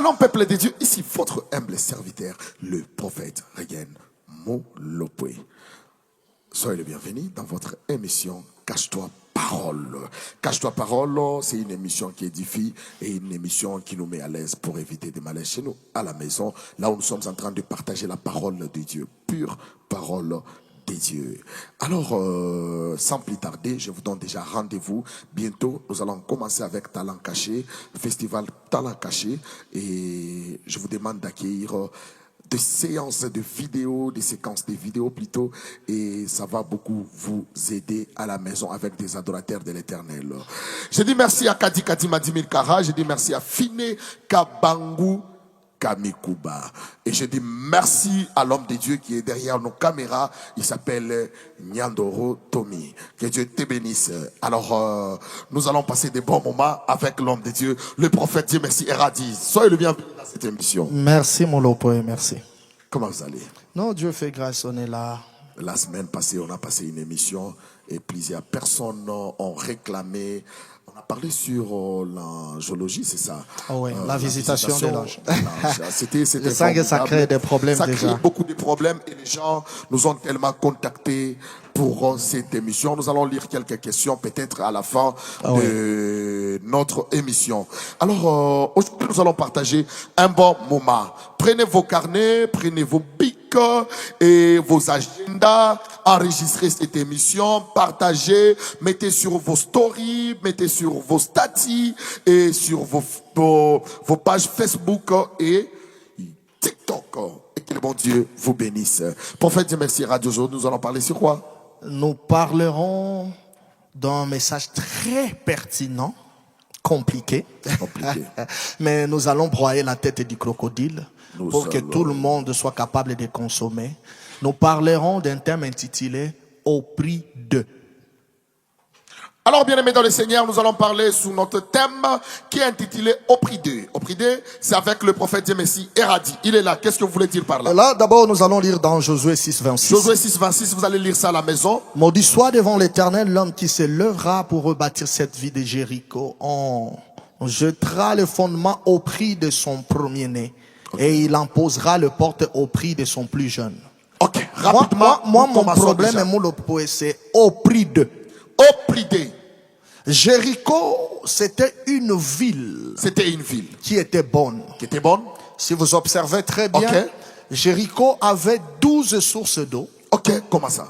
Shalom peuple de Dieu, ici votre humble serviteur, le prophète Regan Molopwe. Soyez le bienvenu dans votre émission Cache-toi Parole. Cache-toi Parole, c'est une émission qui édifie et une émission qui nous met à l'aise pour éviter des malaises chez nous, à la maison, là où nous sommes en train de partager la parole de Dieu, pure parole des dieux. Alors, sans plus tarder, je vous donne déjà rendez-vous. Bientôt, nous allons commencer avec Talent Caché, le festival Talent Caché, et je vous demande d'accueillir des séances de vidéos, des séquences de vidéos plutôt, et ça va beaucoup vous aider à la maison avec des adorateurs de l'Éternel. Je dis merci à Kadi Madimil Kara, je dis merci à Fine Kabangu Kamikuba. Et je dis merci à l'homme de Dieu qui est derrière nos caméras. Il s'appelle Nyandoro Tomi. Que Dieu te bénisse. Alors, nous allons passer des bons moments avec l'homme de Dieu, le prophète Dieu merci Eradi. Soyez le bienvenu dans cette émission. Merci Molopwe, merci. Comment vous allez? Non, Dieu fait grâce, on est là. La semaine passée, on a passé une émission et plusieurs personnes ont réclamé. On a parlé sur l'angiologie, c'est ça? Ah oui, la visitation de l'ange. C'était Je sens que ça crée des problèmes ça déjà. crée beaucoup de problèmes et les gens nous ont tellement contactés pour cette émission. Nous allons lire quelques questions peut-être à la fin de notre émission. Alors, aujourd'hui, nous allons partager un bon moment. Prenez vos carnets, prenez vos bics et vos agendas, enregistrez cette émission, partagez, mettez sur vos stories, mettez sur vos statuts et sur vos pages Facebook et TikTok. Et que le bon Dieu vous bénisse. Prophète Dieu merci Radio Jour, nous allons parler sur quoi? Nous parlerons d'un message très pertinent, compliqué. Mais nous allons broyer la tête du crocodile pour que tout le monde soit capable de consommer. Nous parlerons d'un thème intitulé « Au prix de ». Alors, bien-aimés dans le Seigneur, nous allons parler sous notre thème qui est intitulé « Au prix de ». Au prix de, c'est avec le prophète Dieu Messie Eradi. Il est là. Qu'est-ce que vous voulez dire par là? Là, d'abord, nous allons lire dans Josué 6, 26. Josué 6, 26, vous allez lire ça à la maison. Maudit soit devant l'Éternel l'homme qui se lèvera pour rebâtir cette ville de Jéricho. On jettera le fondement au prix de son premier-né. Et il en posera le porte au prix de son plus jeune. Ok, rapidement. Moi mon problème est Molopwe, c'est au prix de. Au prix de. Jéricho, c'était une ville. C'était une ville. Qui était bonne. Qui était bonne. Si vous observez très bien, Jéricho avait 12 sources d'eau. Ok, comment ça?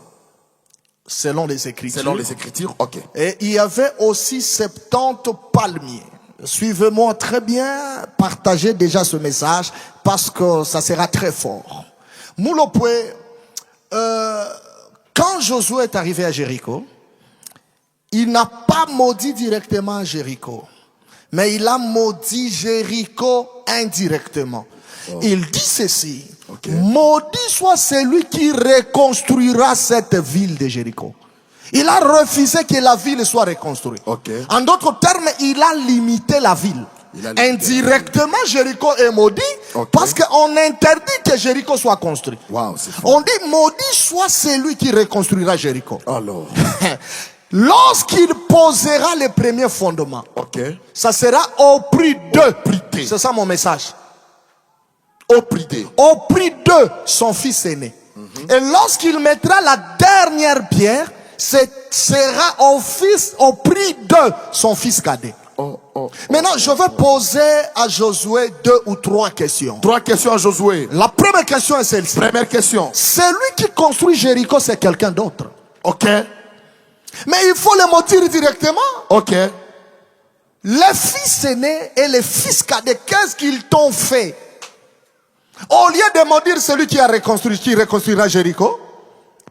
Selon les Écritures. Selon les Écritures, ok. Et il y avait aussi 70 palmiers. Suivez-moi très bien, partagez déjà ce message parce que ça sera très fort. Molopwe, quand Josué est arrivé à Jéricho, il n'a pas maudit directement Jéricho, mais il a maudit Jéricho indirectement. Il dit ceci, maudit soit celui qui reconstruira cette ville de Jéricho. Il a refusé que la ville soit reconstruite. En d'autres termes, il a limité la ville. Indirectement, Jéricho est maudit parce qu'on interdit que Jéricho soit construit. Wow, on dit maudit soit celui qui reconstruira Jéricho. Alors, lorsqu'il posera les premiers fondements, ça sera au prix de. C'est ça mon message. Au prix de. Au prix de son fils aîné. Et lorsqu'il mettra la dernière pierre, ce sera au prix de son fils cadet. Maintenant, je vais poser à Josué 2 ou 3 questions. 3 questions à Josué. La première question est celle-ci. Première question. Celui qui construit Jéricho, c'est quelqu'un d'autre. Ok. Mais il faut le maudire directement. Ok. Les fils aînés et les fils cadets, qu'est-ce qu'ils t'ont fait? Au lieu de maudire celui qui reconstruira Jéricho,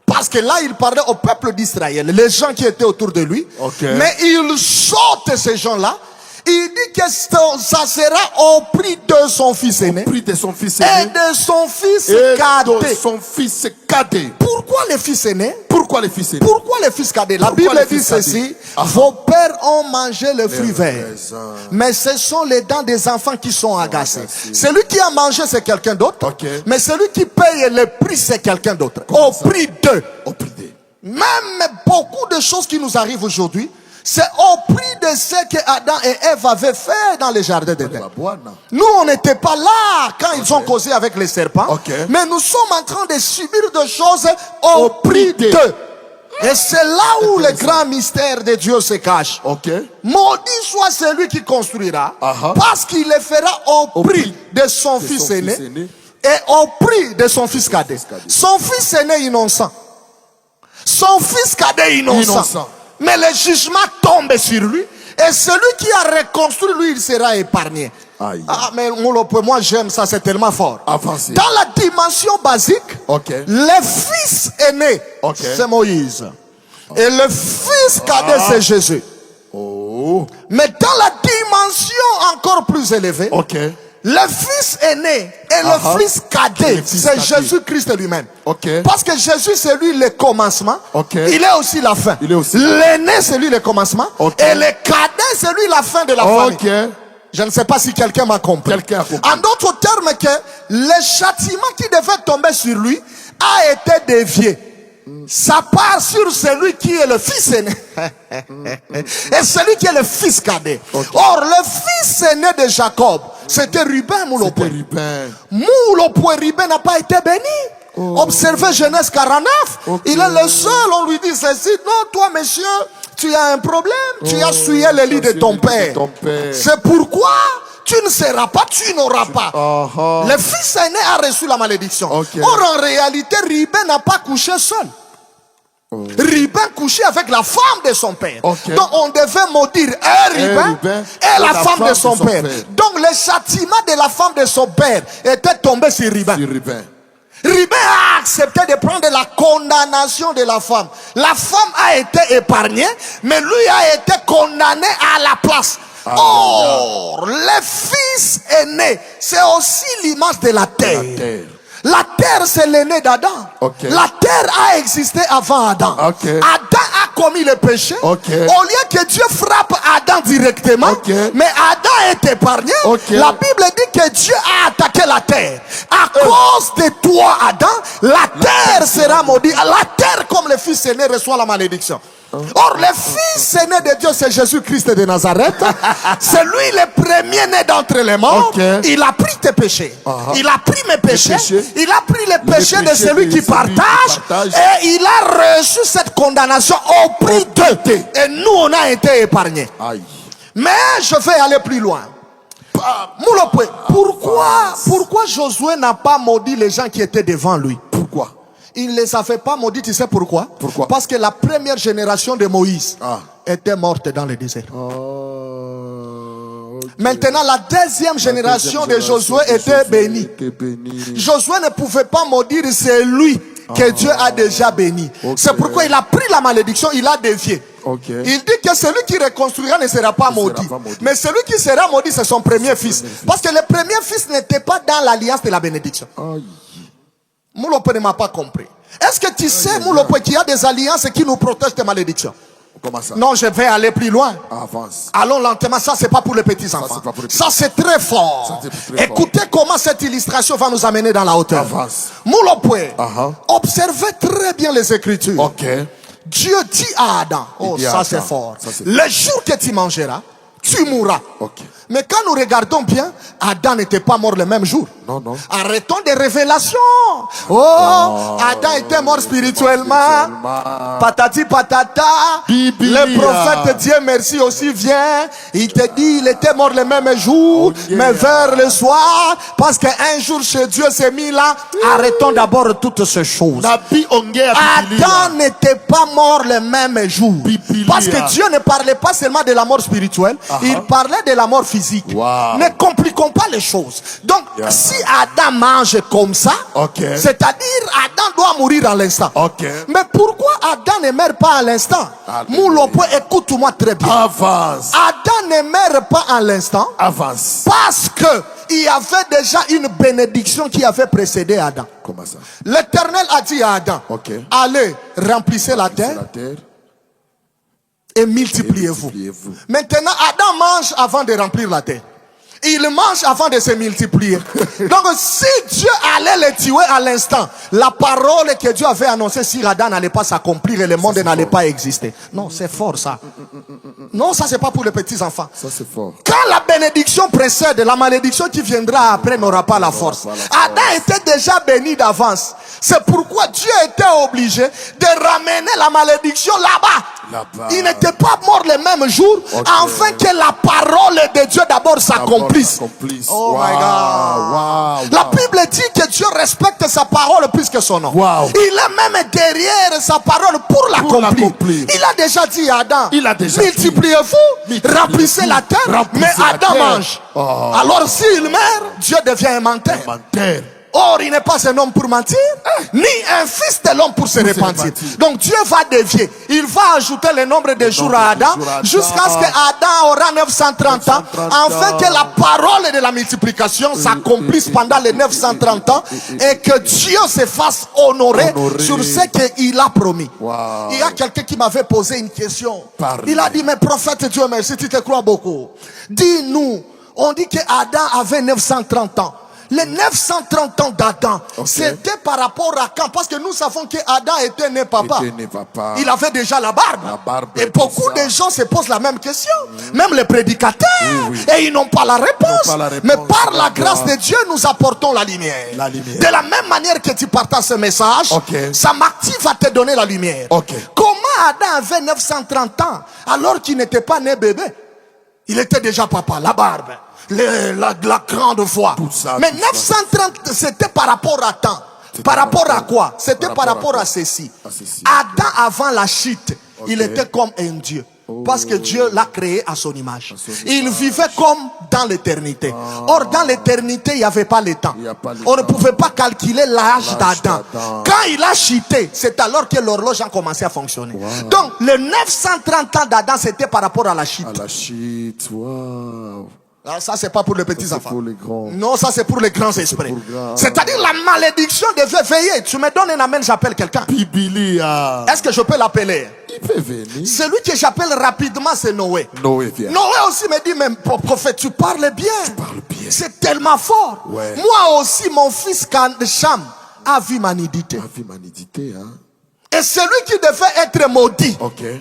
parce que là, il parlait au peuple d'Israël, les gens qui étaient autour de lui. Mais il saute ces gens-là. Il dit que ça sera au prix de son fils aîné. Au prix de son fils aîné. Et de son fils cadet. De son fils cadet. Pourquoi les fils aînés? Pourquoi les fils aînés? Pourquoi les fils cadets? La Bible dit ceci. Vos pères ont mangé le fruit vert. Mais ce sont les dents des enfants qui sont agacées. Celui qui a mangé, c'est quelqu'un d'autre. Mais celui qui paye le prix, c'est quelqu'un d'autre. Au prix de. Au prix de. Même beaucoup de choses qui nous arrivent aujourd'hui, C'est au prix de ce que Adam et Ève avaient fait dans le jardin d'Éden. Nous, on n'était pas là quand ils ont causé avec les serpents. Mais nous sommes en train de subir des choses au prix d'eux. Et c'est là où le grand mystère de Dieu se cache. Maudit soit celui qui construira, parce qu'il le fera au prix de son fils aîné et au prix de son fils cadet. Son fils aîné innocent. Son fils cadet innocent. Mais le jugement tombe sur lui. Et celui qui a reconstruit, lui, il sera épargné. Ah, mais moi j'aime ça, c'est tellement fort. Avancez. Dans la dimension basique, le fils aîné, c'est Moïse. Et le fils cadet, c'est Jésus. Mais dans la dimension encore plus élevée, le fils aîné et le fils cadet, c'est Jésus-Christ lui-même. Parce que Jésus, c'est lui le commencement. Il est aussi la fin. L'aîné, c'est lui le commencement. Et le cadet, c'est lui la fin de la famille. Je ne sais pas si quelqu'un m'a compris. En d'autres termes, que le châtiment qui devait tomber sur lui a été dévié. Ça part sur celui qui est le fils aîné et celui qui est le fils cadet. Or, le fils aîné de Jacob, c'était Ruben Moulopoué. Ruben n'a pas été béni. Observez Genèse 49. Il est le seul, on lui dit ceci. Non, toi, monsieur, tu as un problème. Tu as souillé le lit de ton père. C'est pourquoi tu ne seras pas, tu n'auras pas. Le fils aîné a reçu la malédiction. Or, en réalité, Ruben n'a pas couché seul. Ruben couchait avec la femme de son père. Donc on devait maudire Ruben et la femme de son père. Donc le châtiment de la femme de son père était tombé sur Ruben. Ruben a accepté de prendre la condamnation de la femme. La femme a été épargnée, mais lui a été condamné à la place. Or, le fils aîné, c'est aussi l'image de la terre. La terre, c'est l'aîné d'Adam. La terre a existé avant Adam. Adam a commis le péché. Au lieu que Dieu frappe Adam directement, mais Adam est épargné. La Bible dit que Dieu a attaqué la terre. À cause de toi, Adam, la terre sera maudite. La terre, comme le fils aîné, reçoit la malédiction. Or, le fils aîné de Dieu, c'est Jésus-Christ de Nazareth. C'est lui le premier né d'entre les morts. Il a pris tes péchés. Il a pris mes péchés. Il a pris les péchés de celui qui partage. Et il a reçu cette condamnation au prix d'eux. Et nous, on a été épargnés. Mais je vais aller plus loin. Pourquoi Josué n'a pas maudit les gens qui étaient devant lui? Pourquoi? Il ne les avait pas maudits, tu sais pourquoi? Parce que la première génération de Moïse était morte dans le désert. Maintenant, la deuxième génération de Josué était bénie. Josué ne pouvait pas maudire celui que Dieu a déjà béni. C'est pourquoi il a pris la malédiction, il a dévié. Il dit que celui qui reconstruira ne sera pas maudit. Mais celui qui sera maudit, c'est son premier fils. Parce que le premier fils n'était pas dans l'alliance de la bénédiction. Moulopé ne m'a pas compris. Est-ce que tu sais, Moulopé, qu'il y a des alliances qui nous protègent des malédictions? Comment ça? Non, je vais aller plus loin. Avance. Allons lentement. Ça, c'est pas pour les petits enfants. Ça, c'est très fort. Écoutez comment cette illustration va nous amener dans la hauteur. Moulopé, observez très bien les Écritures. Dieu dit à Adam, ça c'est fort. Le jour que tu mangeras, tu mourras. Mais quand nous regardons bien, Adam n'était pas mort le même jour. Arrêtons des révélations. Adam était mort spirituellement. Patati patata. Le prophète Dieu merci aussi vient. Il te dit il était mort le même jour, mais vers le soir, parce qu'un jour chez Dieu c'est mis là. Arrêtons d'abord toutes ces choses. Adam n'était pas mort le même jour. Parce que Dieu ne parlait pas seulement de la mort spirituelle, il parlait de la mort physique. Ne compliquons pas les choses. Donc, si Adam mange comme ça, c'est-à-dire Adam doit mourir à l'instant. Mais pourquoi Adam ne meurt pas à l'instant? Moulopo, écoute-moi très bien. Adam ne meurt pas à l'instant. Parce que il y avait déjà une bénédiction qui avait précédé Adam. Comment ça? L'Éternel a dit à Adam, allez, remplissez la terre. Et multipliez-vous. Maintenant, Adam mange avant de remplir la terre. Il mange avant de se multiplier. Donc, si Dieu allait le tuer à l'instant, la parole que Dieu avait annoncée sur Adam n'allait pas s'accomplir et le monde n'allait pas exister. Non, c'est fort ça. Non, ça c'est pas pour les petits enfants. Ça c'est fort. Quand la bénédiction précède, la malédiction qui viendra après n'aura pas la force. Adam était déjà béni d'avance. C'est pourquoi Dieu était obligé de ramener la malédiction là-bas. Il n'était pas mort le même jour, afin que la parole de Dieu d'abord s'accomplisse. Oh my God. La Bible dit que Dieu respecte sa parole plus que son nom. Il est même derrière sa parole pour l'accomplir. Il a déjà dit à Adam, multipliez-vous, remplissez la terre, mais Adam mange. Alors s'il meurt, Dieu devient un menteur. Or, il n'est pas un homme pour mentir, ni un fils de l'homme pour se repentir. Donc Dieu va dévier. Il va ajouter le nombre de jours à Adam, jusqu'à ce que Adam aura 930 ans, afin que la parole de la multiplication s'accomplisse pendant les 930 ans, et que Dieu se fasse honorer sur ce qu'il a promis. Il y a quelqu'un qui m'avait posé une question. Il a dit, mais prophète, Dieu merci, tu te crois beaucoup. Dis-nous, on dit que Adam avait 930 ans. Les 930 ans d'Adam, c'était par rapport à quand? Parce que nous savons que Adam était né papa. Il avait déjà la barbe. Et beaucoup de gens se posent la même question. Même les prédicateurs. Et ils n'ont pas la réponse. Mais par la grâce de Dieu, nous apportons la lumière. De la même manière que tu partages ce message, ça m'active à te donner la lumière. Comment Adam avait 930 ans alors qu'il n'était pas né bébé? Il était déjà papa, la barbe. La grande foi. Mais 930, c'était par rapport à temps. Par rapport à quoi? C'était par rapport à ceci. Adam, avant la chute, il était comme un Dieu. Parce que Dieu l'a créé à son image. Il vivait comme dans l'éternité. Or, dans l'éternité, il n'y avait pas le temps. On ne pouvait pas calculer l'âge d'Adam. Quand il a chuté, c'est alors que l'horloge a commencé à fonctionner. Donc, les 930 ans d'Adam, c'était par rapport à la chute. Alors ça, c'est pas pour les petits enfants. Non, ça, c'est pour les grands esprits. C'est-à-dire, la malédiction devait veiller. Tu me donnes un amen, j'appelle quelqu'un. Est-ce que je peux l'appeler? Il peut venir. Celui que j'appelle rapidement, c'est Noé. Noé vient. Noé aussi me dit, mais prophète, tu parles bien. C'est tellement fort. Ouais. Moi aussi, mon fils Cham a vu ma nudité. Et celui qui devait être maudit,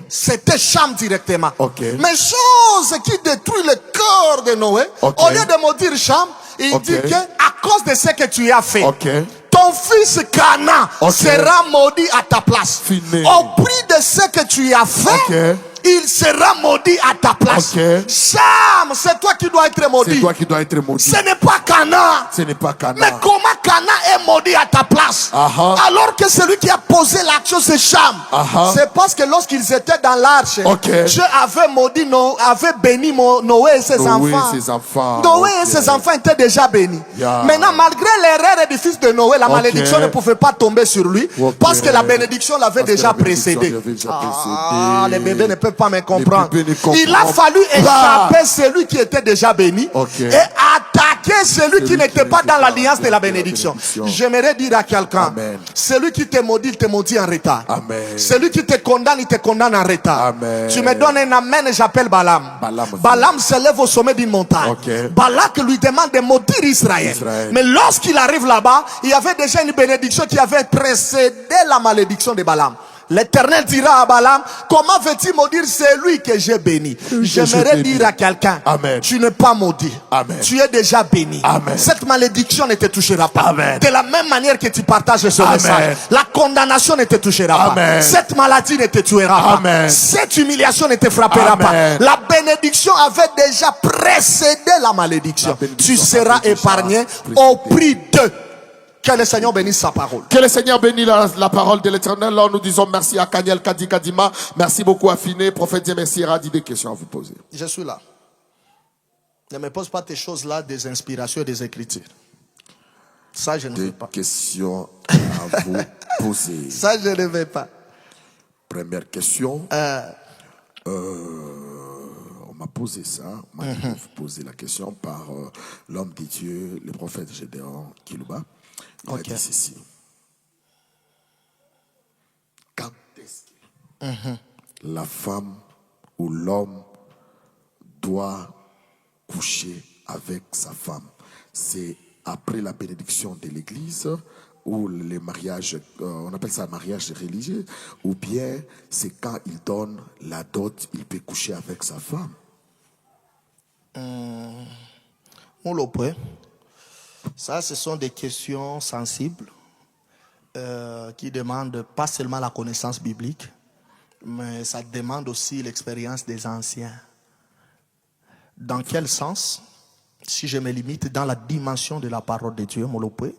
c'était Cham directement. Mais chose qui détruit le cœur de Noé, au lieu de maudire Cham, il dit que à cause de ce que tu as fait, ton fils Cana sera maudit à ta place. Au prix de ce que tu as fait, il sera maudit à ta place. Cham, c'est toi qui dois être maudit. Ce n'est pas Cana. Mais comment Cana est maudit à ta place? Alors que celui qui a posé l'action, c'est Cham. C'est parce que lorsqu'ils étaient dans l'arche, Dieu avait maudit, avait béni Noé et ses enfants. Noé et ses enfants étaient déjà bénis. Maintenant, malgré l'erreur du fils de Noé, la malédiction ne pouvait pas tomber sur lui, parce que la bénédiction l'avait déjà précédé. Les bébés ne peuvent pas me comprendre. Il a fallu échapper celui qui était déjà béni et attaquer celui qui n'était pas dans l'alliance de la bénédiction. J'aimerais dire à quelqu'un, celui qui te maudit, il te maudit en retard. Celui qui te condamne, il te condamne en retard. Tu me donnes un amen et j'appelle Balaam. Balaam se lève au sommet d'une montagne. Balak lui demande de maudire Israël. Mais lorsqu'il arrive là-bas, il y avait déjà une bénédiction qui avait précédé la malédiction de Balaam. L'Éternel dira à Balaam, comment veux-tu maudire celui que j'ai béni? J'aimerais dire à quelqu'un, tu n'es pas maudit. Tu es déjà béni. Cette malédiction ne te touchera pas. De la même manière que tu partages ce message, la condamnation ne te touchera pas. Cette maladie ne te tuera pas. Cette humiliation ne te frappera pas. La bénédiction avait déjà précédé la malédiction. Tu seras épargné au prix de... Que le Seigneur bénisse sa parole. Que le Seigneur bénisse la parole de l'Éternel. Alors nous disons merci à Kaniel Kadi Kadima. Merci beaucoup à Finé. Prophète Dieu, merci. Radi, des questions à vous poser. Je suis là. Ne me pose pas tes choses-là, des inspirations et des écritures. Ça, je ne veux pas. Des questions à vous poser. Ça, je ne veux pas. Première question. On m'a posé ça. On m'a dit de vous poser la question par l'homme de Dieu, le prophète Gédéon Kilouba. Il a dit ceci. Quand est-ce que la femme ou l'homme doit coucher avec sa femme? C'est après la bénédiction de l'église ou les mariages, on appelle ça mariage religieux, ou bien c'est quand il donne la dot, il peut coucher avec sa femme. Molopwe, ça, ce sont des questions sensibles qui demandent pas seulement la connaissance biblique, mais ça demande aussi l'expérience des anciens. Dans quel sens? Si je me limite dans la dimension de la parole de Dieu, Molopwe,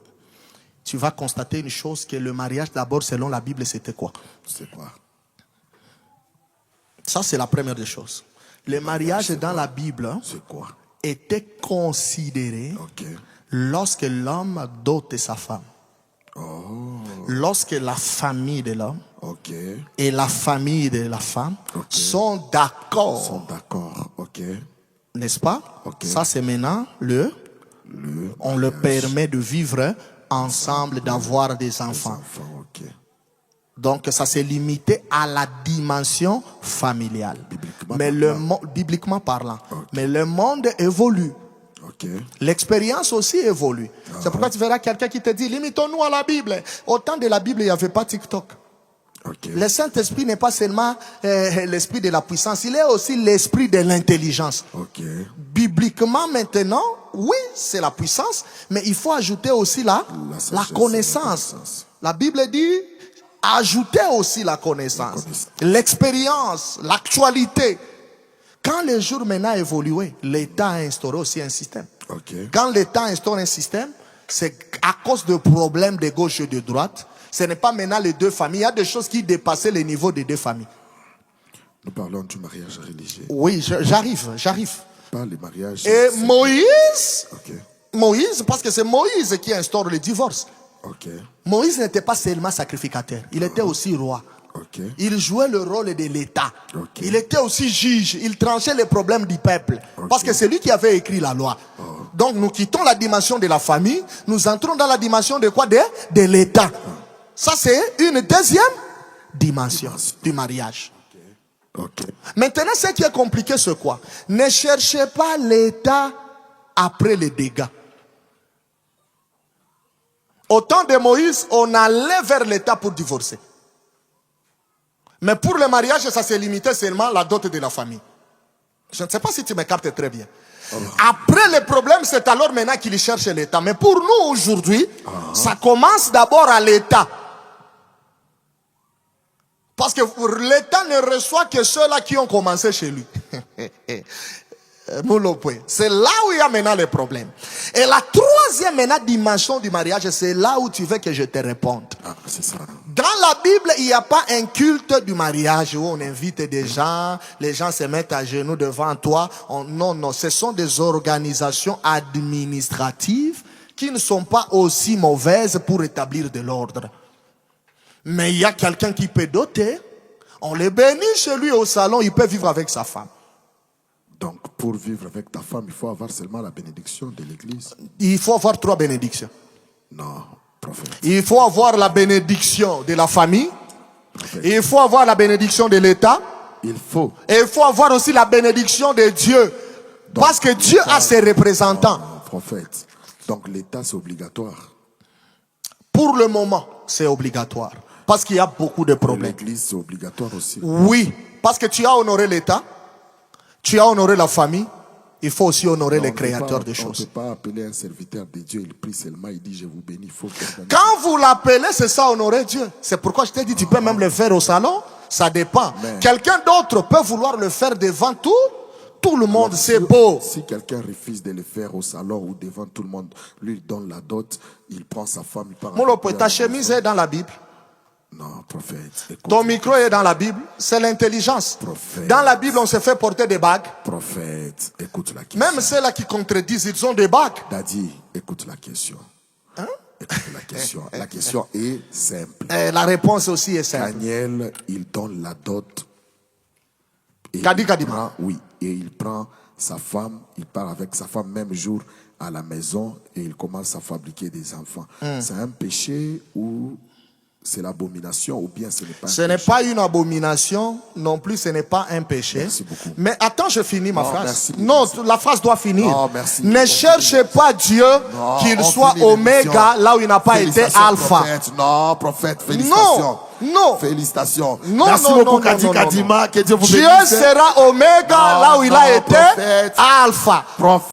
tu vas constater une chose, que le mariage d'abord selon la Bible c'était quoi? C'est quoi? Ça c'est la première des choses. Le mariage dans la Bible c'est quoi? Était considéré lorsque l'homme dote sa femme. Lorsque la famille de l'homme et la famille de la femme sont d'accord. N'est-ce pas? Ça c'est maintenant on le permet de vivre ensemble, d'avoir des enfants. Donc ça s'est limité à la dimension familiale. Bibliquement parlant. Mais le monde évolue. L'expérience aussi évolue. C'est pourquoi tu verras quelqu'un qui te dit limitons-nous à la Bible. Au temps de la Bible, il n'y avait pas TikTok. Le Saint-Esprit n'est pas seulement l'esprit de la puissance, il est aussi l'esprit de l'intelligence. Bibliquement maintenant, oui, c'est la puissance, mais il faut ajouter aussi la connaissance. La Bible dit ajoutez aussi la connaissance, l'expérience, l'actualité. Quand les jours maintenant évoluent, l'État a instauré aussi un système. Quand l'État instaure un système, c'est à cause de problèmes de gauche et de droite. Ce n'est pas maintenant les deux familles. Il y a des choses qui dépassaient le niveau des deux familles. Nous parlons du mariage religieux. Oui, j'arrive. Pas le mariage. Et Moïse, parce que c'est Moïse qui instaure le divorce. Moïse n'était pas seulement sacrificateur, il était aussi roi. Il jouait le rôle de l'État. Il était aussi juge. Il tranchait les problèmes du peuple. Parce que c'est lui qui avait écrit la loi. Donc nous quittons la dimension de la famille. Nous entrons dans la dimension de quoi? De l'État. Ça c'est une deuxième dimension du mariage. Maintenant ce qui est compliqué c'est quoi? Ne cherchez pas l'État après les dégâts. Au temps de Moïse, on allait vers l'État pour divorcer. Mais pour le mariage, ça s'est limité seulement à la dot de la famille. Je ne sais pas si tu me captes très bien. Après le problème, c'est alors maintenant qu'il cherche l'État. Mais pour nous aujourd'hui, ça commence d'abord à l'État. Parce que l'État ne reçoit que ceux-là qui ont commencé chez lui. C'est là où il y a maintenant les problèmes. Et la troisième maintenant dimension du mariage, c'est là où tu veux que je te réponde. C'est ça. Dans la Bible, il n'y a pas un culte du mariage où on invite des gens, les gens se mettent à genoux devant toi. Non, ce sont des organisations administratives qui ne sont pas aussi mauvaises pour établir de l'ordre. Mais il y a quelqu'un qui peut doter, on le bénit chez lui au salon, il peut vivre avec sa femme. Donc, pour vivre avec ta femme, il faut avoir seulement la bénédiction de l'église. Il faut avoir 3 bénédictions. Non, prophète. Il faut avoir la bénédiction de la famille. Il faut avoir la bénédiction de l'État. Et il faut avoir aussi la bénédiction de Dieu. Donc, parce que Dieu a ses représentants. Non, prophète. Donc, l'État, c'est obligatoire. Pour le moment, c'est obligatoire. Parce qu'il y a beaucoup de problèmes. L'église, c'est obligatoire aussi. Oui, parce que tu as honoré l'État. Tu as honoré la famille, il faut aussi honorer les créateurs des choses. On ne peut pas appeler un serviteur de Dieu, il prie seulement, il dit je vous bénis. Il faut quand vous l'appelez, c'est ça honorer Dieu. C'est pourquoi je t'ai dit, tu peux même le faire au salon, ça dépend. Quelqu'un d'autre peut vouloir le faire devant tout le monde, c'est beau. Si quelqu'un refuse de le faire au salon ou devant tout le monde, lui il donne la dot, il prend sa femme, il part. Ta chemise est dans la Bible. Non, prophète. Ton micro est dans la Bible, c'est l'intelligence. Dans la Bible, on se fait porter des bagues. Prophète, écoute la question. Même ceux-là qui contredisent, ils ont des bagues. Daddy, écoute la question. Écoute la question. La question est simple. La réponse aussi est simple. Daniel, il donne la dot. Et il prend sa femme, il part avec sa femme même jour à la maison et il commence à fabriquer des enfants. C'est un péché ou c'est l'abomination ou bien ce n'est pas un Ce n'est péché? pas une abomination, non plus ce n'est pas un péché. Merci beaucoup. Mais attends, je finis ma Non, phrase. merci, Non, merci. la phrase doit finir. Non, merci. Ne On cherchez finit. pas Dieu Non, qu'il on soit finit oméga l'émission. là où il n'a pas été Félicitations, alpha. Prophète. Non, prophète, félicitations. Non. Félicitations. Non, Merci non, beaucoup, non, Kadi non, non, Kadima. Que Dieu vous Dieu bénisse. sera oméga Non, là où il non, a été prophète. alpha. Prophète.